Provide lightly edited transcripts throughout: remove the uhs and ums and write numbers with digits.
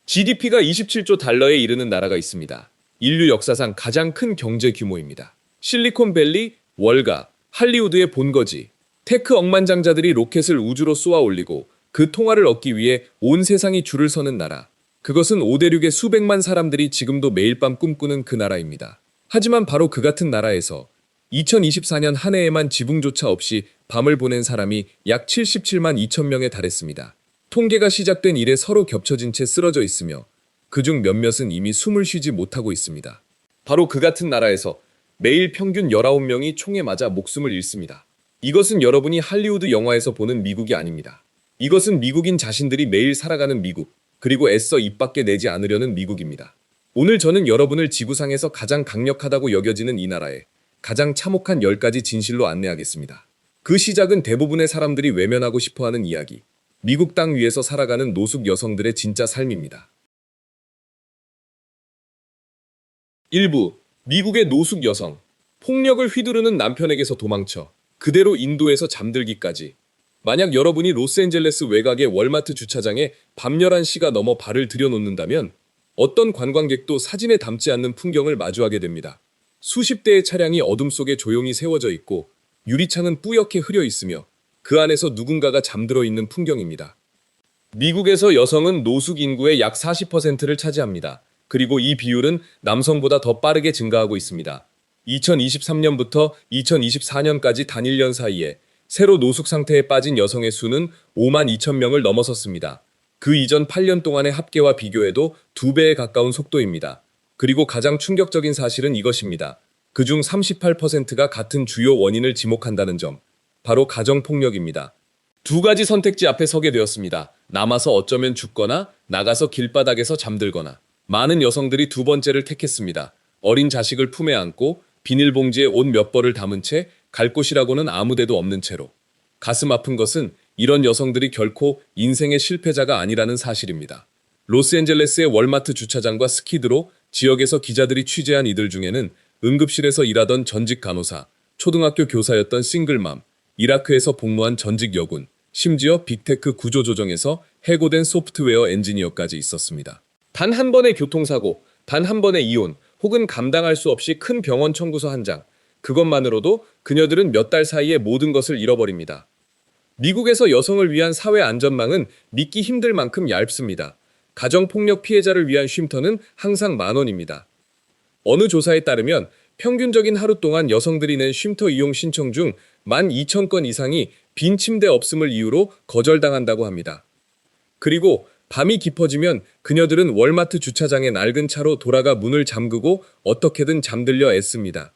GDP가 27조 달러에 이르는 나라가 있습니다. 인류 역사상 가장 큰 경제 규모입니다. 실리콘밸리, 월가, 할리우드의 본거지, 테크 억만장자들이 로켓을 우주로 쏘아 올리고 그 통화를 얻기 위해 온 세상이 줄을 서는 나라. 그것은 5대륙의 수백만 사람들이 지금도 매일 밤 꿈꾸는 그 나라입니다. 하지만 바로 그 같은 나라에서 2024년 한 해에만 지붕조차 없이 밤을 보낸 사람이 약 77만 2천 명에 달했습니다. 통계가 시작된 이래 서로 겹쳐진 채 쓰러져 있으며 그중 몇몇은 이미 숨을 쉬지 못하고 있습니다. 바로 그 같은 나라에서 매일 평균 19명이 총에 맞아 목숨을 잃습니다. 이것은 여러분이 할리우드 영화에서 보는 미국이 아닙니다. 이것은 미국인 자신들이 매일 살아가는 미국, 그리고 애써 입 밖에 내지 않으려는 미국입니다. 오늘 저는 여러분을 지구상에서 가장 강력하다고 여겨지는 이 나라에 가장 참혹한 10가지 진실로 안내하겠습니다. 그 시작은 대부분의 사람들이 외면하고 싶어하는 이야기, 미국 땅 위에서 살아가는 노숙 여성들의 진짜 삶입니다. 일부 미국의 노숙 여성, 폭력을 휘두르는 남편에게서 도망쳐 그대로 인도에서 잠들기까지. 만약 여러분이 로스앤젤레스 외곽의 월마트 주차장에 밤 11시가 넘어 발을 들여놓는다면 어떤 관광객도 사진에 담지 않는 풍경을 마주하게 됩니다. 수십 대의 차량이 어둠 속에 조용히 세워져 있고 유리창은 뿌옇게 흐려 있으며 그 안에서 누군가가 잠들어 있는 풍경입니다. 미국에서 여성은 노숙 인구의 약 40%를 차지합니다. 그리고 이 비율은 남성보다 더 빠르게 증가하고 있습니다. 2023년부터 2024년까지 단 1년 사이에 새로 노숙 상태에 빠진 여성의 수는 5만 2천 명을 넘어섰습니다. 그 이전 8년 동안의 합계와 비교해도 2배에 가까운 속도입니다. 그리고 가장 충격적인 사실은 이것입니다. 그중 38%가 같은 주요 원인을 지목한다는 점. 바로 가정폭력입니다. 두 가지 선택지 앞에 서게 되었습니다. 남아서 어쩌면 죽거나 나가서 길바닥에서 잠들거나. 많은 여성들이 두 번째를 택했습니다. 어린 자식을 품에 안고 비닐봉지에 옷 몇 벌을 담은 채 갈 곳이라고는 아무데도 없는 채로. 가슴 아픈 것은 이런 여성들이 결코 인생의 실패자가 아니라는 사실입니다. 로스앤젤레스의 월마트 주차장과 스키드로 지역에서 기자들이 취재한 이들 중에는 응급실에서 일하던 전직 간호사, 초등학교 교사였던 싱글맘, 이라크에서 복무한 전직 여군, 심지어 빅테크 구조조정에서 해고된 소프트웨어 엔지니어까지 있었습니다. 단 한 번의 교통사고, 단 한 번의 이혼, 혹은 감당할 수 없이 큰 병원 청구서 한 장, 그것만으로도 그녀들은 몇 달 사이에 모든 것을 잃어버립니다. 미국에서 여성을 위한 사회 안전망은 믿기 힘들 만큼 얇습니다. 가정폭력 피해자를 위한 쉼터는 항상 10,000원입니다. 어느 조사에 따르면 평균적인 하루 동안 여성들이 낸 쉼터 이용 신청 중 12,000건 이상이 빈 침대 없음을 이유로 거절당한다고 합니다. 그리고 밤이 깊어지면 그녀들은 월마트 주차장의 낡은 차로 돌아가 문을 잠그고 어떻게든 잠들려 애씁니다.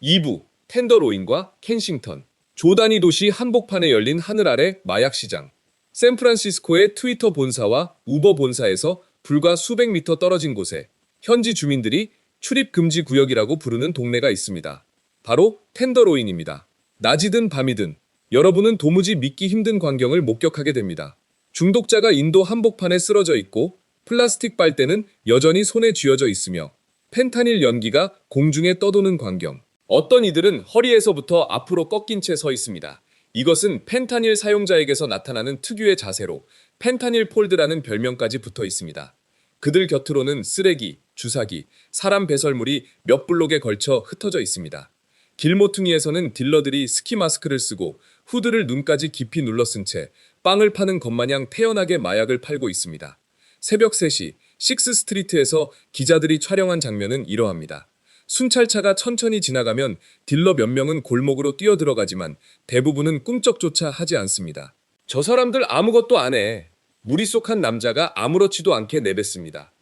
2부 텐더로인과 켄싱턴. 조 단위 도시 한복판에 열린 하늘 아래 마약 시장. 샌프란시스코의 트위터 본사와 우버 본사에서 불과 수백 미터 떨어진 곳에 현지 주민들이 출입 금지 구역이라고 부르는 동네가 있습니다. 바로 텐더로인입니다. 낮이든 밤이든 여러분은 도무지 믿기 힘든 광경을 목격하게 됩니다. 중독자가 인도 한복판에 쓰러져 있고 플라스틱 빨대는 여전히 손에 쥐어져 있으며 펜타닐 연기가 공중에 떠도는 광경. 어떤 이들은 허리에서부터 앞으로 꺾인 채 서 있습니다. 이것은 펜타닐 사용자에게서 나타나는 특유의 자세로 펜타닐 폴드라는 별명까지 붙어 있습니다. 그들 곁으로는 쓰레기, 주사기, 사람 배설물이 몇 블록에 걸쳐 흩어져 있습니다. 길모퉁이에서는 딜러들이 스키 마스크를 쓰고 후드를 눈까지 깊이 눌러쓴 채 빵을 파는 것마냥 태연하게 마약을 팔고 있습니다. 새벽 3시 식스 스트리트에서 기자들이 촬영한 장면은 이러합니다. 순찰차가 천천히 지나가면 딜러 몇 명은 골목으로 뛰어들어가지만 대부분은 꿈쩍조차 하지 않습니다. 저 사람들 아무것도 안 해. 무리 속 한 남자가 아무렇지도 않게 내뱉습니다.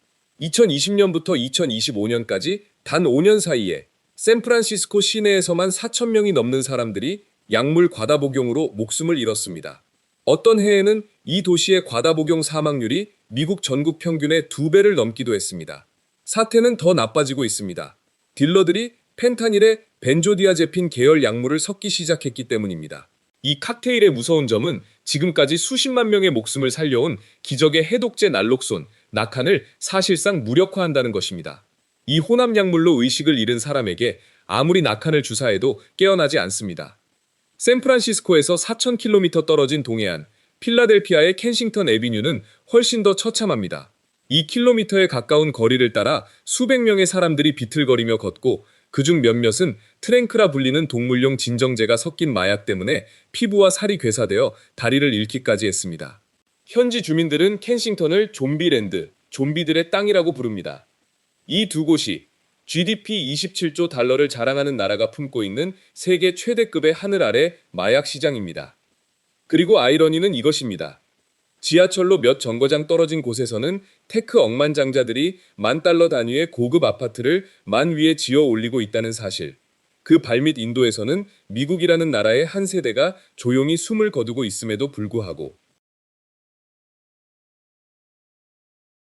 2020년부터 2025년까지 단 5년 사이에 샌프란시스코 시내에서만 4,000명이 넘는 사람들이 약물 과다 복용으로 목숨을 잃었습니다. 어떤 해에는 이 도시의 과다 복용 사망률이 미국 전국 평균의 2배를 넘기도 했습니다. 사태는 더 나빠지고 있습니다. 딜러들이 펜타닐에 벤조디아제핀 계열 약물을 섞기 시작했기 때문입니다. 이 칵테일의 무서운 점은 지금까지 수십만 명의 목숨을 살려온 기적의 해독제 날록손, 나칸을 사실상 무력화한다는 것입니다. 이 혼합 약물로 의식을 잃은 사람에게 아무리 나칸을 주사해도 깨어나지 않습니다. 샌프란시스코에서 4,000km 떨어진 동해안, 필라델피아의 켄싱턴 애비뉴는 훨씬 더 처참합니다. 2km에 가까운 거리를 따라 수백 명의 사람들이 비틀거리며 걷고 그중 몇몇은 트랭크라 불리는 동물용 진정제가 섞인 마약 때문에 피부와 살이 괴사되어 다리를 잃기까지 했습니다. 현지 주민들은 켄싱턴을 좀비랜드, 좀비들의 땅이라고 부릅니다. 이 두 곳이 GDP 27조 달러를 자랑하는 나라가 품고 있는 세계 최대급의 하늘 아래 마약 시장입니다. 그리고 아이러니는 이것입니다. 지하철로 몇 정거장 떨어진 곳에서는 테크 억만장자들이 $10,000 단위의 고급 아파트를 만 위에 지어 올리고 있다는 사실. 그 발밑 인도에서는 미국이라는 나라의 한 세대가 조용히 숨을 거두고 있음에도 불구하고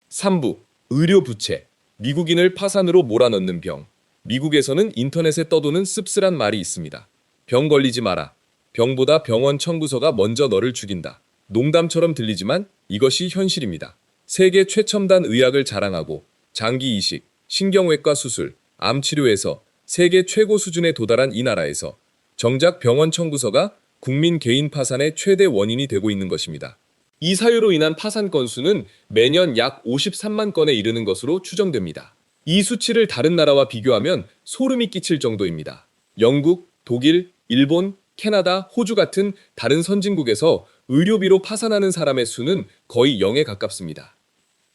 3부. 의료 부채. 미국인을 파산으로 몰아넣는 병. 미국에서는 인터넷에 떠도는 씁쓸한 말이 있습니다. 병 걸리지 마라. 병보다 병원 청구서가 먼저 너를 죽인다. 농담처럼 들리지만 이것이 현실입니다. 세계 최첨단 의학을 자랑하고 장기 이식, 신경외과 수술, 암 치료에서 세계 최고 수준에 도달한 이 나라에서 정작 병원 청구서가 국민 개인 파산의 최대 원인이 되고 있는 것입니다. 이 사유로 인한 파산 건수는 매년 약 53만 건에 이르는 것으로 추정됩니다. 이 수치를 다른 나라와 비교하면 소름이 끼칠 정도입니다. 영국, 독일, 일본, 캐나다, 호주 같은 다른 선진국에서 의료비로 파산하는 사람의 수는 거의 0에 가깝습니다.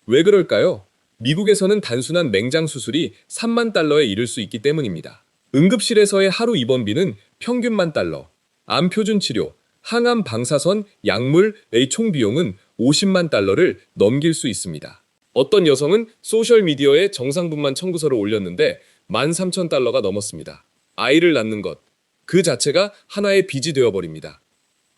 왜 그럴까요? 미국에서는 단순한 맹장 수술이 $30,000에 이를 수 있기 때문입니다. 응급실에서의 하루 입원비는 평균 $10,000, 암 표준 치료, 항암 방사선, 약물의 총 비용은 $500,000를 넘길 수 있습니다. 어떤 여성은 소셜미디어에 정상분만 청구서를 올렸는데 $13,000가 넘었습니다. 아이를 낳는 것, 그 자체가 하나의 빚이 되어버립니다.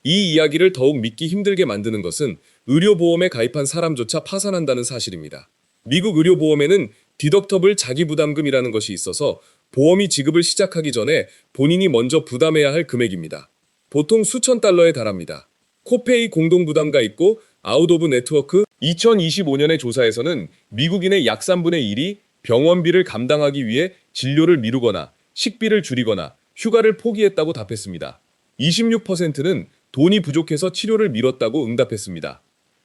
이 이야기를 더욱 믿기 힘들게 만드는 것은 의료보험에 가입한 사람조차 파산한다는 사실입니다. 미국 의료보험에는 디덕터블 자기부담금이라는 것이 있어서 보험이 지급을 시작하기 전에 본인이 먼저 부담해야 할 금액입니다. 보통 수천 달러에 달합니다. 코페이 공동부담가 있고 아웃 오브 네트워크 2025년의 조사에서는 미국인의 약 3분의 1이 병원비를 감당하기 위해 진료를 미루거나 식비를 줄이거나 휴가를 포기했다고 답했습니다. 26%는 돈이 부족해서 치료를 미뤘다고 응답했습니다.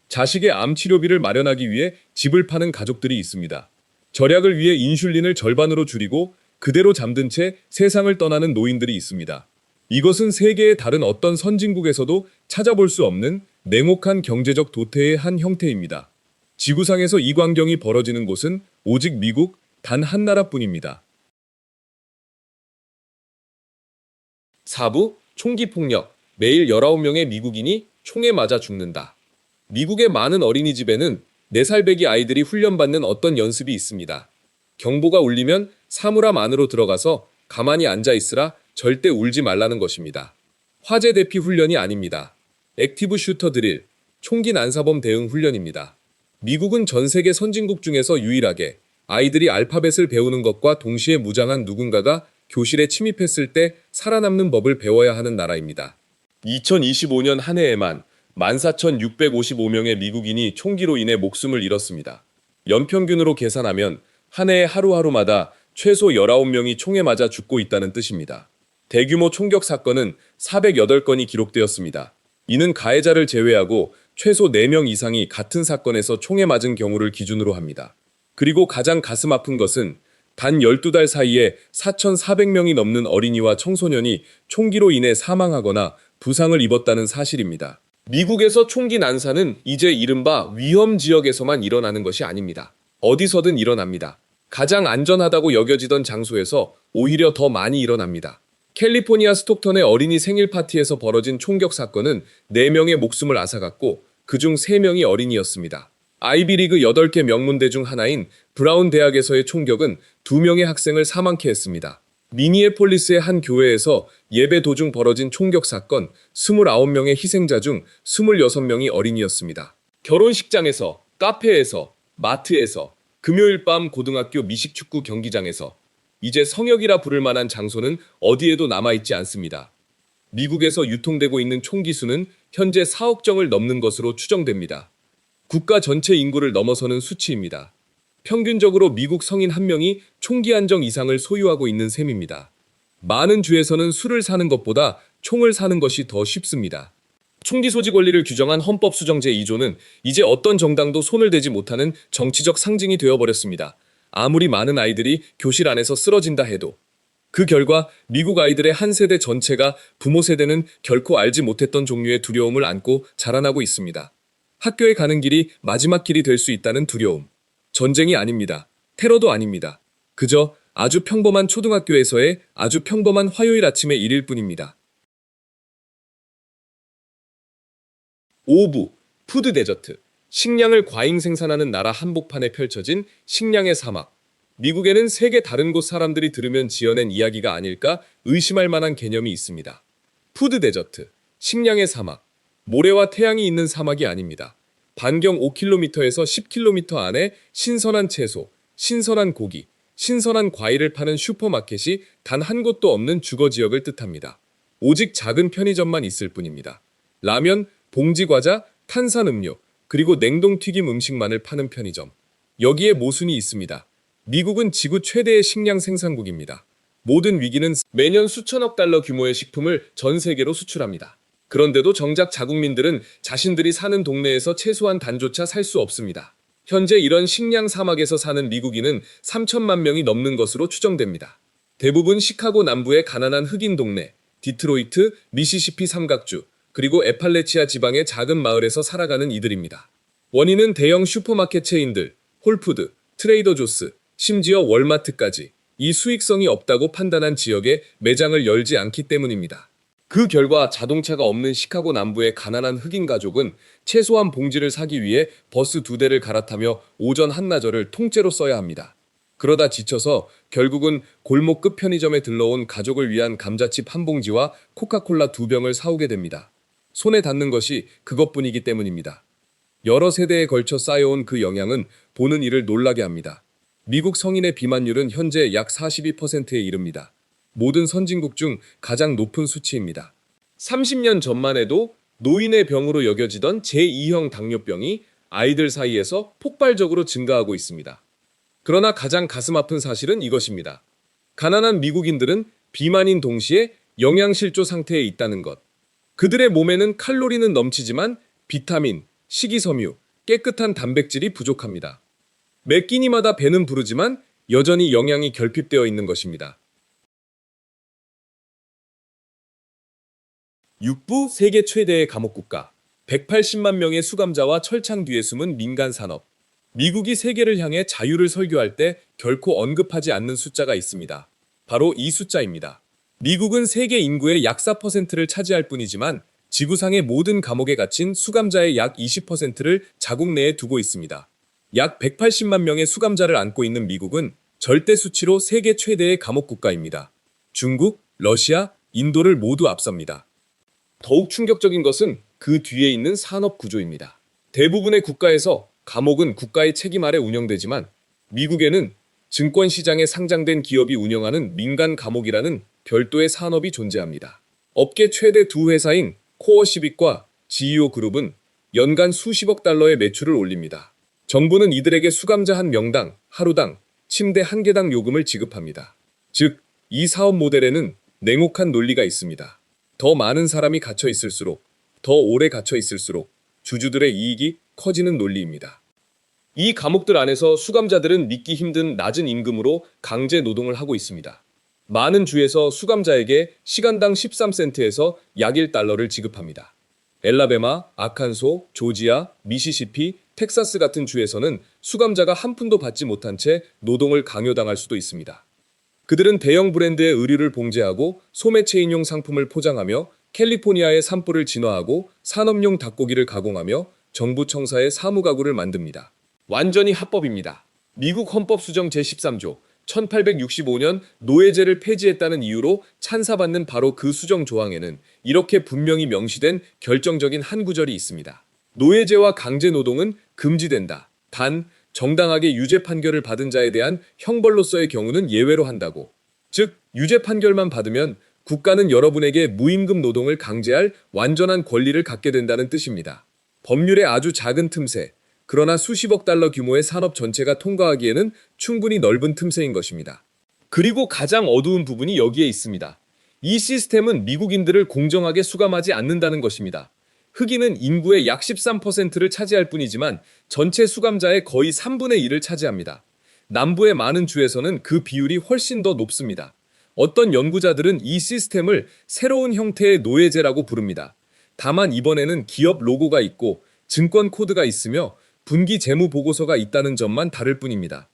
자식의 암 치료비를 마련하기 위해 집을 파는 가족들이 있습니다. 절약을 위해 인슐린을 절반으로 줄이고 그대로 잠든 채 세상을 떠나는 노인들이 있습니다. 이것은 세계의 다른 어떤 선진국에서도 찾아볼 수 없는 냉혹한 경제적 도태의 한 형태입니다. 지구상에서 이 광경이 벌어지는 곳은 오직 미국 단 한 나라뿐입니다. 4부 총기 폭력. 매일 19명의 미국인이 총에 맞아 죽는다. 미국의 많은 어린이집에는 4살배기 아이들이 훈련받는 어떤 연습이 있습니다. 경보가 울리면 사물함 안으로 들어가서 가만히 앉아 있으라, 절대 울지 말라는 것입니다. 화재 대피 훈련이 아닙니다. 액티브 슈터 드릴, 총기 난사범 대응 훈련입니다. 미국은 전 세계 선진국 중에서 유일하게 아이들이 알파벳을 배우는 것과 동시에 무장한 누군가가 교실에 침입했을 때 살아남는 법을 배워야 하는 나라입니다. 2025년 한 해에만 14,655명의 미국인이 총기로 인해 목숨을 잃었습니다. 연평균으로 계산하면 한 해에 하루하루마다 최소 19명이 총에 맞아 죽고 있다는 뜻입니다. 대규모 총격 사건은 408건이 기록되었습니다. 이는 가해자를 제외하고 최소 4명 이상이 같은 사건에서 총에 맞은 경우를 기준으로 합니다. 그리고 가장 가슴 아픈 것은 단 12달 사이에 4,400명이 넘는 어린이와 청소년이 총기로 인해 사망하거나 부상을 입었다는 사실입니다. 미국에서 총기 난사는 이제 이른바 위험 지역에서만 일어나는 것이 아닙니다. 어디서든 일어납니다. 가장 안전하다고 여겨지던 장소에서 오히려 더 많이 일어납니다. 캘리포니아 스톡턴의 어린이 생일 파티에서 벌어진 총격 사건은 4명의 목숨을 앗아갔고 그중 3명이 어린이였습니다. 아이비리그 8개 명문대 중 하나인 브라운 대학에서의 총격은 2명의 학생을 사망케 했습니다. 미니애폴리스의 한 교회에서 예배 도중 벌어진 총격 사건, 29명의 희생자 중 26명이 어린이였습니다. 결혼식장에서, 카페에서, 마트에서, 금요일 밤 고등학교 미식축구 경기장에서 이제 성역이라 부를 만한 장소는 어디에도 남아있지 않습니다. 미국에서 유통되고 있는 총기 수는 현재 4억 정을 넘는 것으로 추정됩니다. 국가 전체 인구를 넘어서는 수치입니다. 평균적으로 미국 성인 1명이 총기 한 정 이상을 소유하고 있는 셈입니다. 많은 주에서는 술을 사는 것보다 총을 사는 것이 더 쉽습니다. 총기 소지 권리를 규정한 헌법 수정 제2조는 이제 어떤 정당도 손을 대지 못하는 정치적 상징이 되어버렸습니다. 아무리 많은 아이들이 교실 안에서 쓰러진다 해도. 그 결과 미국 아이들의 한 세대 전체가 부모 세대는 결코 알지 못했던 종류의 두려움을 안고 자라나고 있습니다. 학교에 가는 길이 마지막 길이 될 수 있다는 두려움. 전쟁이 아닙니다. 테러도 아닙니다. 그저 아주 평범한 초등학교에서의 아주 평범한 화요일 아침의 일일 뿐입니다. 5부 푸드 데저트. 식량을 과잉 생산하는 나라 한복판에 펼쳐진 식량의 사막. 미국에는 세계 다른 곳 사람들이 들으면 지어낸 이야기가 아닐까 의심할 만한 개념이 있습니다. 푸드 데저트, 식량의 사막. 모래와 태양이 있는 사막이 아닙니다. 반경 5km에서 10km 안에 신선한 채소, 신선한 고기, 신선한 과일을 파는 슈퍼마켓이 단 한 곳도 없는 주거 지역을 뜻합니다. 오직 작은 편의점만 있을 뿐입니다. 라면, 봉지 과자, 탄산음료, 그리고 냉동 튀김 음식만을 파는 편의점. 여기에 모순이 있습니다. 미국은 지구 최대의 식량 생산국입니다. 모든 위기는 매년 수천억 달러 규모의 식품을 전 세계로 수출합니다. 그런데도 정작 자국민들은 자신들이 사는 동네에서 최소한 단조차 살 수 없습니다. 현재 이런 식량 사막에서 사는 미국인은 3천만 명이 넘는 것으로 추정됩니다. 대부분 시카고 남부의 가난한 흑인 동네, 디트로이트, 미시시피 삼각주, 그리고 에팔레치아 지방의 작은 마을에서 살아가는 이들입니다. 원인은 대형 슈퍼마켓 체인들, 홀푸드, 트레이더 조스, 심지어 월마트까지 이 수익성이 없다고 판단한 지역에 매장을 열지 않기 때문입니다. 그 결과 자동차가 없는 시카고 남부의 가난한 흑인 가족은 최소한 봉지를 사기 위해 버스 2대를 갈아타며 오전 한나절을 통째로 써야 합니다. 그러다 지쳐서 결국은 골목 끝 편의점에 들러온 가족을 위한 감자칩 한 봉지와 코카콜라 2병을 사오게 됩니다. 손에 닿는 것이 그것뿐이기 때문입니다. 여러 세대에 걸쳐 쌓여온 그 영향은 보는 이를 놀라게 합니다. 미국 성인의 비만율은 현재 약 42%에 이릅니다. 모든 선진국 중 가장 높은 수치입니다. 30년 전만 해도 노인의 병으로 여겨지던 제2형 당뇨병이 아이들 사이에서 폭발적으로 증가하고 있습니다. 그러나 가장 가슴 아픈 사실은 이것입니다. 가난한 미국인들은 비만인 동시에 영양실조 상태에 있다는 것. 그들의 몸에는 칼로리는 넘치지만 비타민, 식이섬유, 깨끗한 단백질이 부족합니다. 매 끼니마다 배는 부르지만 여전히 영양이 결핍되어 있는 것입니다. 6부 세계 최대의 감옥국가. 180만 명의 수감자와 철창 뒤에 숨은 민간 산업. 미국이 세계를 향해 자유를 설교할 때 결코 언급하지 않는 숫자가 있습니다. 바로 이 숫자입니다. 미국은 세계 인구의 약 4%를 차지할 뿐이지만 지구상의 모든 감옥에 갇힌 수감자의 약 20%를 자국 내에 두고 있습니다. 약 180만 명의 수감자를 안고 있는 미국은 절대 수치로 세계 최대의 감옥국가입니다. 중국, 러시아, 인도를 모두 앞섭니다. 더욱 충격적인 것은 그 뒤에 있는 산업 구조입니다. 대부분의 국가에서 감옥은 국가의 책임 아래 운영되지만 미국에는 증권시장에 상장된 기업이 운영하는 민간 감옥이라는 별도의 산업이 존재합니다. 업계 최대 두 회사인 코어시빅과 GEO 그룹은 연간 수십억 달러의 매출을 올립니다. 정부는 이들에게 수감자 한 명당, 하루당, 침대 한 개당 요금을 지급합니다. 즉, 이 사업 모델에는 냉혹한 논리가 있습니다. 더 많은 사람이 갇혀 있을수록, 더 오래 갇혀 있을수록 주주들의 이익이 커지는 논리입니다. 이 감옥들 안에서 수감자들은 믿기 힘든 낮은 임금으로 강제 노동을 하고 있습니다. 많은 주에서 수감자에게 시간당 13센트에서 약 1달러를 지급합니다. 엘라베마, 아칸소, 조지아, 미시시피, 텍사스 같은 주에서는 수감자가 한 푼도 받지 못한 채 노동을 강요당할 수도 있습니다. 그들은 대형 브랜드의 의류를 봉제하고 소매체인용 상품을 포장하며 캘리포니아의 산불을 진화하고 산업용 닭고기를 가공하며 정부 청사의 사무가구를 만듭니다. 완전히 합법입니다. 미국 헌법 수정 제13조 1865년 노예제를 폐지했다는 이유로 찬사받는 바로 그 수정 조항에는 이렇게 분명히 명시된 결정적인 한 구절이 있습니다. 노예제와 강제노동은 금지된다. 단, 정당하게 유죄 판결을 받은 자에 대한 형벌로서의 경우는 예외로 한다고. 즉, 유죄 판결만 받으면 국가는 여러분에게 무임금 노동을 강제할 완전한 권리를 갖게 된다는 뜻입니다. 법률의 아주 작은 틈새, 그러나 수십억 달러 규모의 산업 전체가 통과하기에는 충분히 넓은 틈새인 것입니다. 그리고 가장 어두운 부분이 여기에 있습니다. 이 시스템은 미국인들을 공정하게 수감하지 않는다는 것입니다. 흑인은 인구의 약 13%를 차지할 뿐이지만 전체 수감자의 거의 3분의 1을 차지합니다. 남부의 많은 주에서는 그 비율이 훨씬 더 높습니다. 어떤 연구자들은 이 시스템을 새로운 형태의 노예제라고 부릅니다. 다만 이번에는 기업 로고가 있고 증권 코드가 있으며 분기 재무 보고서가 있다는 점만 다를 뿐입니다.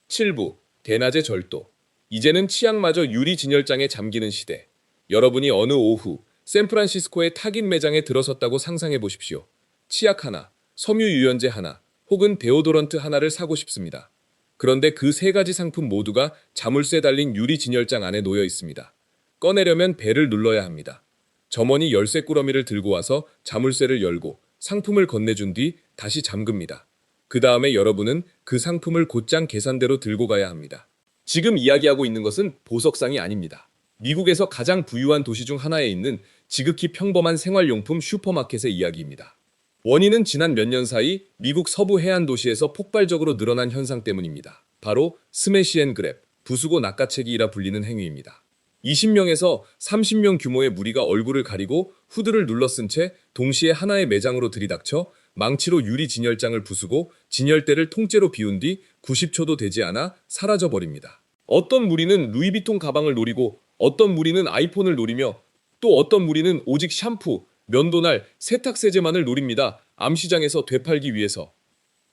7부 대낮의 절도. 이제는 치약마저 유리 진열장에 잠기는 시대. 여러분이 어느 오후 샌프란시스코의 탁인 매장에 들어섰다고 상상해 보십시오. 치약 하나, 섬유 유연제 하나, 혹은 데오도런트 하나를 사고 싶습니다. 그런데 그 세 가지 상품 모두가 자물쇠 달린 유리 진열장 안에 놓여 있습니다. 꺼내려면 벨을 눌러야 합니다. 점원이 열쇠 꾸러미를 들고 와서 자물쇠를 열고 상품을 건네준 뒤 다시 잠급니다. 그 다음에 여러분은 그 상품을 곧장 계산대로 들고 가야 합니다. 지금 이야기하고 있는 것은 보석상이 아닙니다. 미국에서 가장 부유한 도시 중 하나에 있는 지극히 평범한 생활용품 슈퍼마켓의 이야기입니다. 원인은 지난 몇 년 사이 미국 서부 해안 도시에서 폭발적으로 늘어난 현상 때문입니다. 바로 스매시 앤 그랩, 부수고 낚아채기이라 불리는 행위입니다. 20명에서 30명 규모의 무리가 얼굴을 가리고 후드를 눌러쓴 채 동시에 하나의 매장으로 들이닥쳐 망치로 유리 진열장을 부수고 진열대를 통째로 비운 뒤 90초도 되지 않아 사라져버립니다. 어떤 무리는 루이비통 가방을 노리고 어떤 무리는 아이폰을 노리며 또 어떤 무리는 오직 샴푸, 면도날, 세탁세제만을 노립니다. 암시장에서 되팔기 위해서.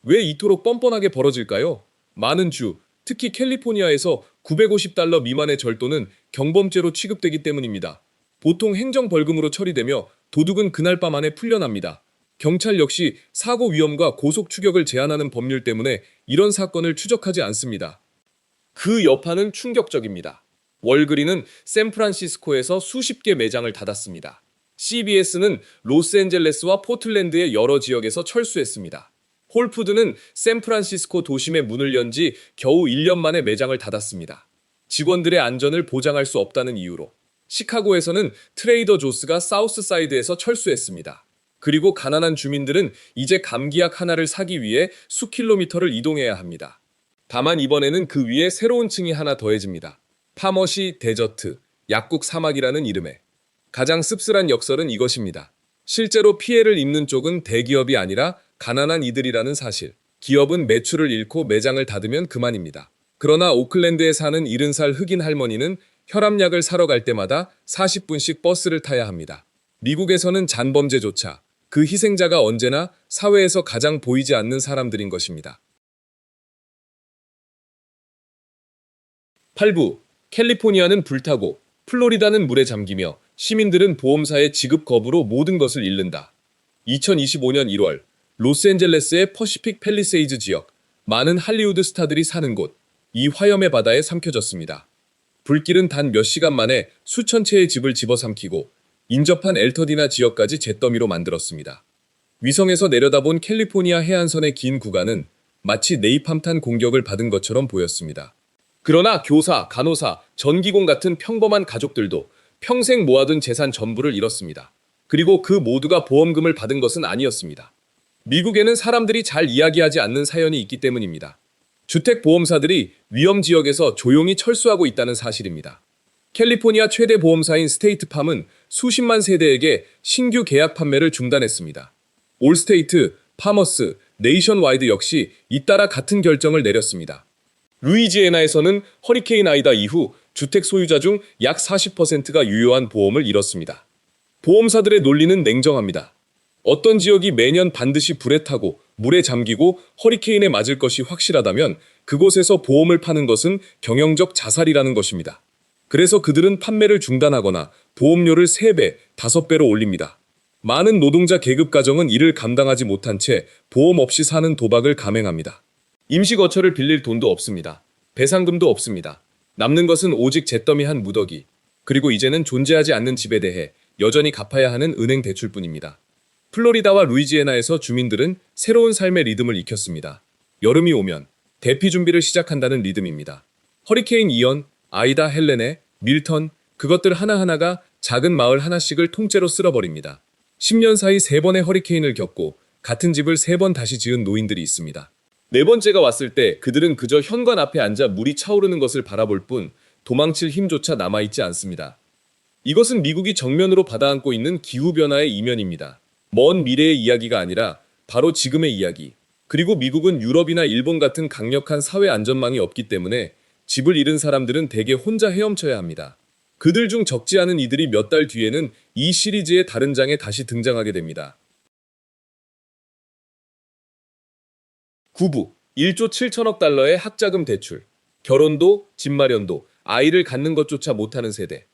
왜 이토록 뻔뻔하게 벌어질까요? 많은 주, 특히 캘리포니아에서 $950 미만의 절도는 경범죄로 취급되기 때문입니다. 보통 행정벌금으로 처리되며 도둑은 그날 밤 안에 풀려납니다. 경찰 역시 사고 위험과 고속 추격을 제한하는 법률 때문에 이런 사건을 추적하지 않습니다. 그 여파는 충격적입니다. 월그린은 샌프란시스코에서 수십 개 매장을 닫았습니다. CBS는 로스앤젤레스와 포틀랜드의 여러 지역에서 철수했습니다. 홀푸드는 샌프란시스코 도심에 문을 연 지 겨우 1년 만에 매장을 닫았습니다. 직원들의 안전을 보장할 수 없다는 이유로. 시카고에서는 트레이더 조스가 사우스사이드에서 철수했습니다. 그리고 가난한 주민들은 이제 감기약 하나를 사기 위해 수킬로미터를 이동해야 합니다. 다만 이번에는 그 위에 새로운 층이 하나 더해집니다. 파머시 데저트, 약국 사막이라는 이름에. 가장 씁쓸한 역설은 이것입니다. 실제로 피해를 입는 쪽은 대기업이 아니라 가난한 이들이라는 사실. 기업은 매출을 잃고 매장을 닫으면 그만입니다. 그러나 오클랜드에 사는 70살 흑인 할머니는 혈압약을 사러 갈 때마다 40분씩 버스를 타야 합니다. 미국에서는 잔범죄조차 그 희생자가 언제나 사회에서 가장 보이지 않는 사람들인 것입니다. 8부 캘리포니아는 불타고 플로리다는 물에 잠기며 시민들은 보험사의 지급 거부로 모든 것을 잃는다. 2025년 1월 로스앤젤레스의 퍼시픽 팰리세이즈 지역, 많은 할리우드 스타들이 사는 곳, 이 화염의 바다에 삼켜졌습니다. 불길은 단 몇 시간 만에 수천 채의 집을 집어삼키고 인접한 엘터디나 지역까지 잿더미로 만들었습니다. 위성에서 내려다본 캘리포니아 해안선의 긴 구간은 마치 네이팜탄 공격을 받은 것처럼 보였습니다. 그러나 교사, 간호사, 전기공 같은 평범한 가족들도 평생 모아둔 재산 전부를 잃었습니다. 그리고 그 모두가 보험금을 받은 것은 아니었습니다. 미국에는 사람들이 잘 이야기하지 않는 사연이 있기 때문입니다. 주택보험사들이 위험지역에서 조용히 철수하고 있다는 사실입니다. 캘리포니아 최대 보험사인 스테이트팜은 수십만 세대에게 신규 계약 판매를 중단했습니다. 올스테이트, 파머스, 네이션와이드 역시 잇따라 같은 결정을 내렸습니다. 루이지애나에서는 허리케인 아이다 이후 주택 소유자 중 약 40%가 유효한 보험을 잃었습니다. 보험사들의 논리는 냉정합니다. 어떤 지역이 매년 반드시 불에 타고 물에 잠기고 허리케인에 맞을 것이 확실하다면 그곳에서 보험을 파는 것은 경영적 자살이라는 것입니다. 그래서 그들은 판매를 중단하거나 보험료를 3배, 5배로 올립니다. 많은 노동자 계급 가정은 이를 감당하지 못한 채 보험 없이 사는 도박을 감행합니다. 임시거처를 빌릴 돈도 없습니다. 배상금도 없습니다. 남는 것은 오직 잿더미 한 무더기, 그리고 이제는 존재하지 않는 집에 대해 여전히 갚아야 하는 은행 대출뿐입니다. 플로리다와 루이지애나에서 주민들은 새로운 삶의 리듬을 익혔습니다. 여름이 오면 대피 준비를 시작한다는 리듬입니다. 허리케인 이언, 아이다, 헬레네, 밀턴, 그것들 하나하나가 작은 마을 하나씩을 통째로 쓸어버립니다. 10년 사이 3번의 허리케인을 겪고 같은 집을 3번 다시 지은 노인들이 있습니다. 4번째가 왔을 때 그들은 그저 현관 앞에 앉아 물이 차오르는 것을 바라볼 뿐 도망칠 힘조차 남아있지 않습니다. 이것은 미국이 정면으로 받아안고 있는 기후변화의 이면입니다. 먼 미래의 이야기가 아니라 바로 지금의 이야기. 그리고 미국은 유럽이나 일본 같은 강력한 사회 안전망이 없기 때문에 집을 잃은 사람들은 대개 혼자 헤엄쳐야 합니다. 그들 중 적지 않은 이들이 몇 달 뒤에는 이 시리즈의 다른 장에 다시 등장하게 됩니다. 9부 1조 7천억 달러의 학자금 대출. 결혼도, 집 마련도, 아이를 갖는 것조차 못하는 세대.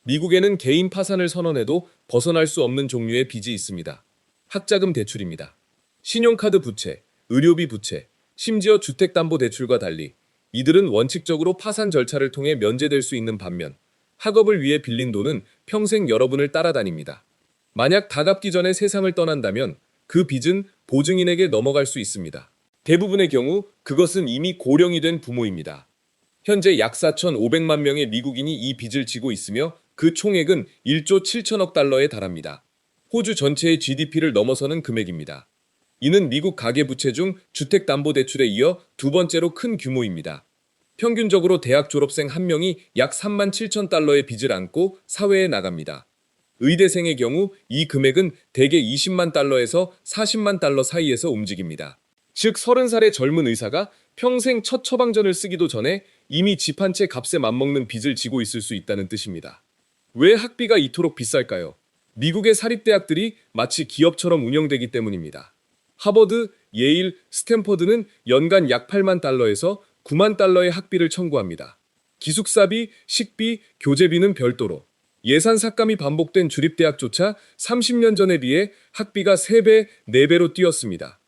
미국에는 개인 파산을 선언해도 벗어날 수 없는 종류의 빚이 있습니다. 학자금 대출입니다. 신용카드 부채, 의료비 부채, 심지어 주택담보대출과 달리 이들은 원칙적으로 파산 절차를 통해 면제될 수 있는 반면 학업을 위해 빌린 돈은 평생 여러분을 따라다닙니다. 만약 다 갚기 전에 세상을 떠난다면 그 빚은 보증인에게 넘어갈 수 있습니다. 대부분의 경우 그것은 이미 고령이 된 부모입니다. 현재 약 4,500만 명의 미국인이 이 빚을 지고 있으며 그 총액은 1조 7천억 달러에 달합니다. 호주 전체의 GDP를 넘어서는 금액입니다. 이는 미국 가계부채 중 주택담보대출에 이어 두 번째로 큰 규모입니다. 평균적으로 대학 졸업생 한 명이 약 3만 7천 달러의 빚을 안고 사회에 나갑니다. 의대생의 경우 이 금액은 대개 20만 달러에서 40만 달러 사이에서 움직입니다. 즉 30살의 젊은 의사가 평생 첫 처방전을 쓰기도 전에 이미 집 한 채 값에 맞먹는 빚을 지고 있을 수 있다는 뜻입니다. 왜 학비가 이토록 비쌀까요? 미국의 사립대학들이 마치 기업처럼 운영되기 때문입니다. 하버드, 예일, 스탠퍼드는 연간 약 8만 달러에서 9만 달러의 학비를 청구합니다. 기숙사비, 식비, 교재비는 별도로. 예산 삭감이 반복된 주립대학조차 30년 전에 비해 학비가 3배, 4배로 뛰었습니다.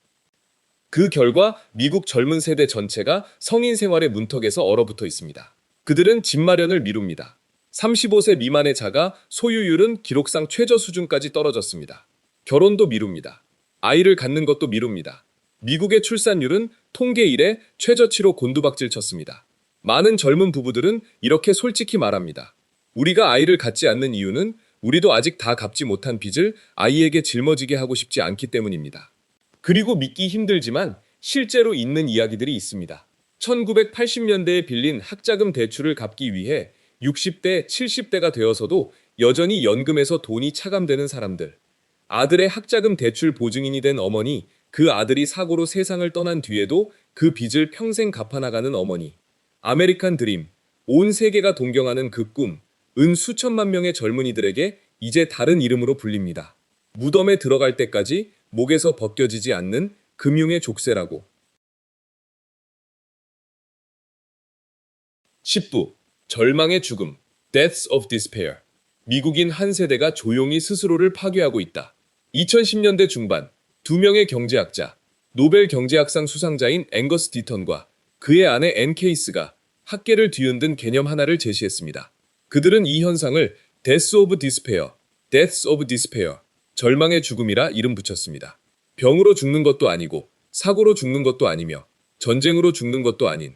그 결과 미국 젊은 세대 전체가 성인 생활의 문턱에서 얼어붙어 있습니다. 그들은 집 마련을 미룹니다. 35세 미만의 자가 소유율은 기록상 최저 수준까지 떨어졌습니다. 결혼도 미룹니다. 아이를 갖는 것도 미룹니다. 미국의 출산율은 통계 이래 최저치로 곤두박질 쳤습니다. 많은 젊은 부부들은 이렇게 솔직히 말합니다. 우리가 아이를 갖지 않는 이유는 우리도 아직 다 갚지 못한 빚을 아이에게 짊어지게 하고 싶지 않기 때문입니다. 그리고 믿기 힘들지만 실제로 있는 이야기들이 있습니다. 1980년대에 빌린 학자금 대출을 갚기 위해 60대, 70대가 되어서도 여전히 연금에서 돈이 차감되는 사람들. 아들의 학자금 대출 보증인이 된 어머니, 그 아들이 사고로 세상을 떠난 뒤에도 그 빚을 평생 갚아나가는 어머니. 아메리칸 드림, 온 세계가 동경하는 그 꿈, 은 수천만 명의 젊은이들에게 이제 다른 이름으로 불립니다. 무덤에 들어갈 때까지 목에서 벗겨지지 않는 금융의 족쇄라고. 10부 절망의 죽음, Deaths of Despair. 미국인 한 세대가 조용히 스스로를 파괴하고 있다. 2010년대 중반, 두 명의 경제학자, 노벨 경제학상 수상자인 앵거스 디턴과 그의 아내 앤 케이스가 학계를 뒤흔든 개념 하나를 제시했습니다. 그들은 이 현상을 Deaths of Despair, Deaths of Despair, 절망의 죽음이라 이름 붙였습니다. 병으로 죽는 것도 아니고 사고로 죽는 것도 아니며 전쟁으로 죽는 것도 아닌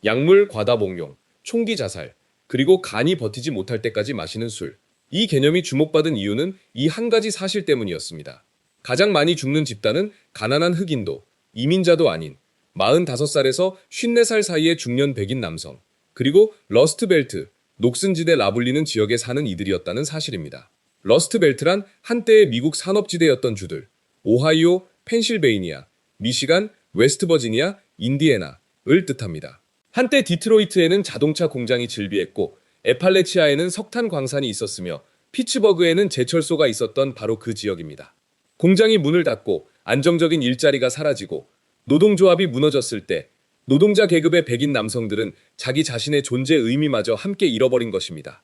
약물 과다 복용, 총기 자살, 그리고 간이 버티지 못할 때까지 마시는 술. 이 개념이 주목받은 이유는 이 한 가지 사실 때문이었습니다. 가장 많이 죽는 집단은 가난한 흑인도, 이민자도 아닌 45살에서 54살 사이의 중년 백인 남성, 그리고 러스트벨트, 녹슨지대라 불리는 지역에 사는 이들이었다는 사실입니다. 러스트벨트란 한때의 미국 산업지대였던 주들, 오하이오, 펜실베이니아, 미시간, 웨스트버지니아, 인디애나를 뜻합니다. 한때 디트로이트에는 자동차 공장이 즐비했고 에팔레치아에는 석탄 광산이 있었으며 피츠버그에는 제철소가 있었던 바로 그 지역입니다. 공장이 문을 닫고 안정적인 일자리가 사라지고 노동조합이 무너졌을 때 노동자 계급의 백인 남성들은 자기 자신의 존재 의미마저 함께 잃어버린 것입니다.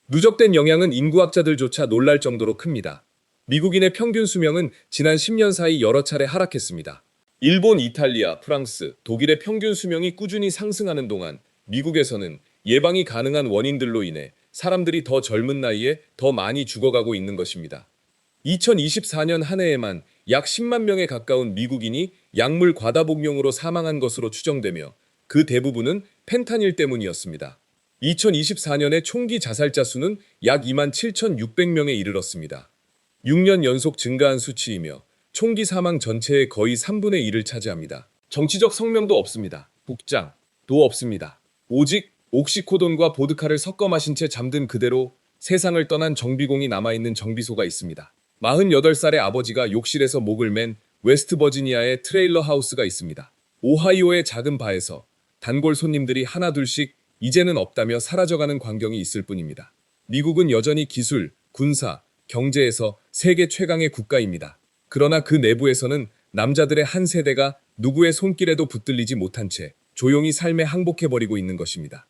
누적된 영향은 인구학자들조차 놀랄 정도로 큽니다. 미국인의 평균 수명은 지난 10년 사이 여러 차례 하락했습니다. 일본, 이탈리아, 프랑스, 독일의 평균 수명이 꾸준히 상승하는 동안 미국에서는 예방이 가능한 원인들로 인해 사람들이 더 젊은 나이에 더 많이 죽어가고 있는 것입니다. 2024년 한 해에만 약 10만 명에 가까운 미국인이 약물 과다 복용으로 사망한 것으로 추정되며 그 대부분은 펜타닐 때문이었습니다. 2024년의 총기 자살자 수는 약 2만 7,600명에 이르렀습니다. 6년 연속 증가한 수치이며 총기 사망 전체의 거의 3분의 1을 차지합니다. 정치적 성명도 없습니다. 복장도 없습니다. 오직 옥시코돈과 보드카를 섞어 마신 채 잠든 그대로 세상을 떠난 정비공이 남아있는 정비소가 있습니다. 48살의 아버지가 욕실에서 목을 맨 웨스트버지니아의 트레일러 하우스가 있습니다. 오하이오의 작은 바에서 단골 손님들이 하나둘씩 이제는 없다며 사라져가는 광경이 있을 뿐입니다. 미국은 여전히 기술, 군사, 경제에서 세계 최강의 국가입니다. 그러나 그 내부에서는 남자들의 한 세대가 누구의 손길에도 붙들리지 못한 채 조용히 삶에 항복해버리고 있는 것입니다.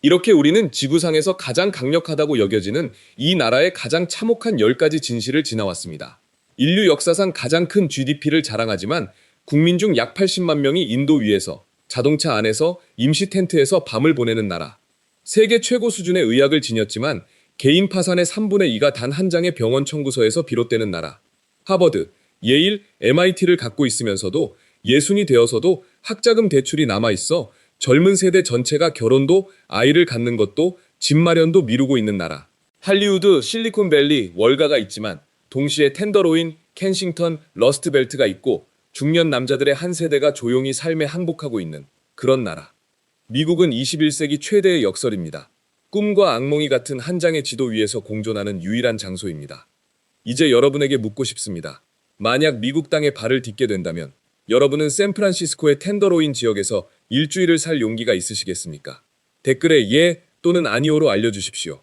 이렇게 우리는 지구상에서 가장 강력하다고 여겨지는 이 나라의 가장 참혹한 10가지 진실을 지나왔습니다. 인류 역사상 가장 큰 GDP를 자랑하지만 국민 중 약 80만 명이 인도 위에서 자동차 안에서 임시 텐트에서 밤을 보내는 나라. 세계 최고 수준의 의학을 지녔지만 개인 파산의 3분의 2가 단 한 장의 병원 청구서에서 비롯되는 나라. 하버드, 예일, MIT를 갖고 있으면서도 예순이 되어서도 학자금 대출이 남아있어 젊은 세대 전체가 결혼도 아이를 갖는 것도 집 마련도 미루고 있는 나라. 할리우드, 실리콘밸리, 월가가 있지만 동시에 텐더로인, 켄싱턴, 러스트벨트가 있고 중년 남자들의 한 세대가 조용히 삶에 항복하고 있는 그런 나라. 미국은 21세기 최대의 역설입니다. 꿈과 악몽이 같은 한 장의 지도 위에서 공존하는 유일한 장소입니다. 이제 여러분에게 묻고 싶습니다. 만약 미국 땅에 발을 딛게 된다면 여러분은 샌프란시스코의 텐더로인 지역에서 일주일을 살 용기가 있으시겠습니까? 댓글에 예 또는 아니오로 알려주십시오.